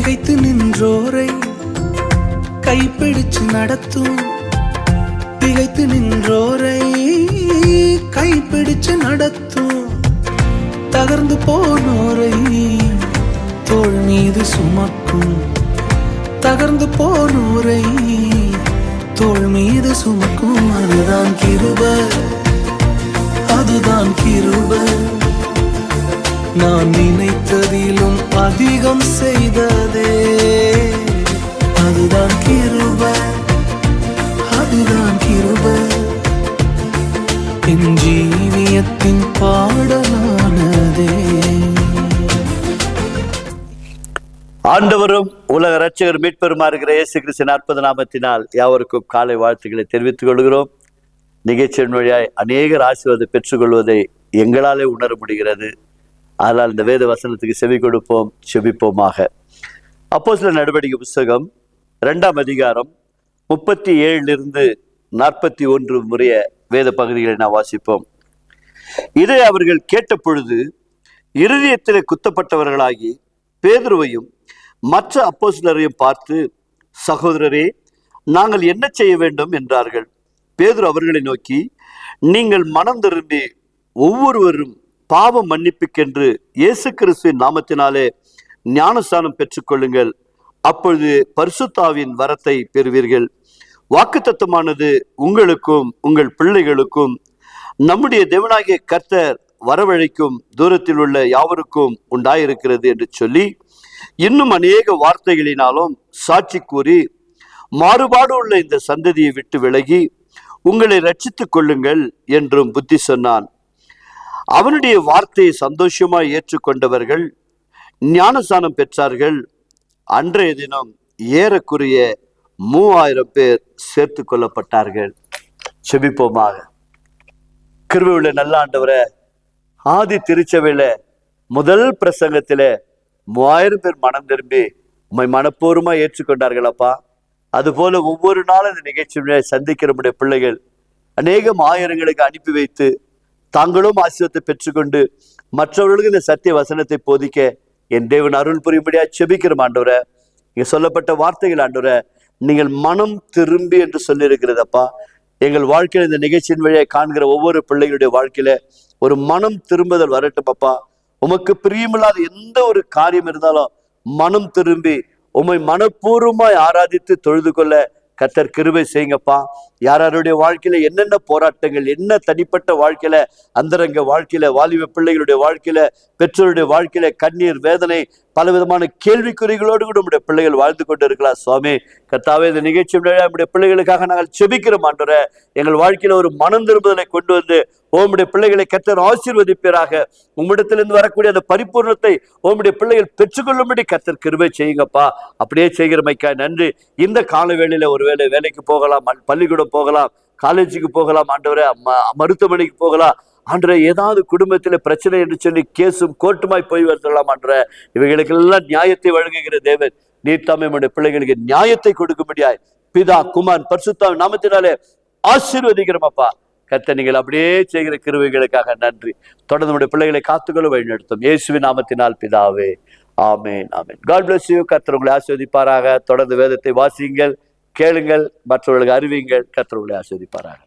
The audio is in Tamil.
திகைத்து நின்றோரை கைப்பிடிச்சு நடத்தும். திகைத்து நின்றோரை கைப்பிடிச்சு நடத்தும். தகர்ந்து போனோரை தோள் மீது சுமக்கும். தகர்ந்து போனோரை தோள் மீது சுமக்கும். அதுதான் கிருபை, அதுதான் கிருபை. நான் நினைத்ததிலும் அதிகம் செய்ததே. அதுதான் கிருபை, அதுதான் கிருபை. என் ஜீவியத்தின் பாடலானதே. ஆண்டவரும் உலக இரட்சகர் மீட்பெருமா இருக்கிற இயேசு கிறிஸ்துவின் அற்புத நாமத்தினால் யாவருக்கும் காலை வாழ்த்துக்களை தெரிவித்துக் கொள்கிறோம். நிகழ்ச்சியின் வழியாய் அநேகர் ஆசீர்வாதத்தை பெற்றுக்கொள்வதை எங்களாலே உணர முடிகிறது. அதனால் இந்த வேத வசனத்துக்கு செவி கொடுப்போம், செபிப்போமாக. அப்போஸ்தலர் நடவடிக்கை புஸ்தகம் 2ஆம் அதிகாரம் 37 41 முறைய வேத பகுதிகளை நாம் வாசிப்போம். இதை அவர்கள் கேட்ட பொழுது இருதயத்திலே குத்தப்பட்டவர்களாகி பேதுருவையும் மற்ற அப்போஸ்தலரையும் பார்த்து, சகோதரரே, நாங்கள் என்ன செய்ய வேண்டும் என்றார்கள். பேதுரு அவர்களை நோக்கி, நீங்கள் மனம் திரும்பி ஒவ்வொருவரும் பாவம் மன்னிப்புக்கென்று இயேசு கிறிஸ்துவின் நாமத்தினாலே ஞானஸ்நானம் பெற்றுக்கொள்ளுங்கள். அப்பொழுது பரிசுத்தாவின் வரத்தை பெறுவீர்கள். வாக்குத்தத்தமானது உங்களுக்கும் உங்கள் பிள்ளைகளுக்கும் நம்முடைய தேவனாகிய கர்த்தர் வரவழைக்கும் தூரத்தில் உள்ள யாவருக்கும் உண்டாயிருக்கிறது என்று சொல்லி இன்னும் அநேக வார்த்தைகளினாலும் சாட்சி கூறி, மாறுபாடு உள்ள இந்த சந்ததியை விட்டு விலகி உங்களை ரட்சித்துக் கொள்ளுங்கள் என்றும் புத்தி சொன்னான். அவனுடைய வார்த்தையை சந்தோஷமாய் ஏற்றுக்கொண்டவர்கள் ஞானஸ்நானம் பெற்றார்கள். அன்றைய தினம் ஏறக்குறைய 3000 பேர் சேர்த்து கொள்ளப்பட்டார்கள். செபிப்போமாக. கிருபையுள்ள நல்ல ஆண்டவரே, ஆதி திருச்சபையில முதல் பிரசங்கத்தில 3000 பேர் மனம் திரும்பி உம்மை மனப்பூர்வமா ஏற்றுக்கொண்டார்கள் அப்பா. அதுபோல ஒவ்வொரு நாளும் இந்த நிகழ்ச்சியை சந்திக்கிற நம்முடைய பிள்ளைகள் அநேகம் ஆயிரங்களுக்கு அனுப்பி வைத்து தாங்களும் ஆசீர்வாதத்தை பெற்றுக்கொண்டு மற்றவர்களுக்கு இந்த சத்திய வசனத்தை போதிக்க என் தேவன் அருள் புரியும்படியா செபிக்கிறோம் ஆண்டவரே. இங்க சொல்லப்பட்ட வார்த்தைகள் ஆண்டவரே, நீங்கள் மனம் திரும்பி என்று சொல்லி இருக்கிறதப்பா. எங்கள் வாழ்க்கையில இந்த நிகழ்ச்சியின் வழியை காண்கிற ஒவ்வொரு பிள்ளைகளுடைய வாழ்க்கையில ஒரு மனம் திரும்புதல் வரட்டும் அப்பா. உமக்கு பிரியமில்லாத எந்த ஒரு காரியம் இருந்தாலும் மனம் திரும்பி உம்மை மனப்பூர்வமாய் ஆராதித்து தொழுது கொள்ள கர்த்தர் கிருபை செய்யுங்கப்பா. யாருடைய வாழ்க்கையில என்னென்ன போராட்டங்கள், என்ன தனிப்பட்ட வாழ்க்கையில, அந்தரங்க வாழ்க்கையில, வாலிப பிள்ளைகளுடைய வாழ்க்கையில, பெற்றோருடைய வாழ்க்கையில கண்ணீர், வேதனை, பலவிதமான கேள்விக்குறிகளோடு கூட நம்முடைய பிள்ளைகள் வாழ்ந்து கொண்டு இருக்கலாம். சுவாமி கர்த்தாவே, இந்த நிகழ்ச்சி நம்முடைய பிள்ளைகளுக்காக நாங்கள் செபிக்கிறோம் ஆண்டவரே. எங்கள் வாழ்க்கையில ஒரு மனம் திரும்புதலை கொண்டு வந்து உம்முடைய பிள்ளைகளை கர்த்தர் ஆசீர்வதிப்பீராக. உம்மிடத்திலிருந்து வரக்கூடிய அந்த பரிபூர்ணத்தை உம்முடைய பிள்ளைகள் பெற்றுக்கொள்ளும்படி கர்த்தர் கிருபை செய்யுங்கப்பா. அப்படியே செய்கிறமைக்கா நன்றி. இந்த கால வேளையில ஒருவேளை வேலைக்கு போகலாம், பள்ளிக்கூடம் போகலாம், காலேஜுக்கு போகலாம் ஆண்டவரே, மருத்துவமனைக்கு போகலாம் ஆண்டவரே. ஏதாவது குடும்பத்தில் பிரச்சனை என்று சொல்லி கேஸும் கோர்ட்டுமாய் போய் வரலாம் ஆண்டவரே. இவைகளுக்கெல்லாம் நியாயத்தை வழங்குகிற தேவன் நீர் தாமே நம்முடைய பிள்ளைகளுக்கு நியாயத்தை கொடுக்கும்படியாய் பிதா, குமாரன், பரிசுத்தாவின் நாமத்தினாலே ஆசீர்வதிக்கிறோம் அப்பா. கர்த்தர் நீங்கள் அப்படியே செய்கிற கிருபைகளுக்காக நன்றி. தொடர்ந்து நம்முடைய பிள்ளைகளை காத்துக்கொள்ள வழிநடத்தும் இயேசுவின் நாமத்தினால் பிதாவே, ஆமேன், ஆமேன். God bless you. கர்த்தர் உங்களை ஆசீர்வதிப்பாராக. தொடர்ந்து வேதத்தை வாசியுங்கள், கேளுங்கள், மற்றவர்களுக்கு அறிவியுங்கள். கர்த்தர் உங்களை ஆசீர்வதிப்பாராக.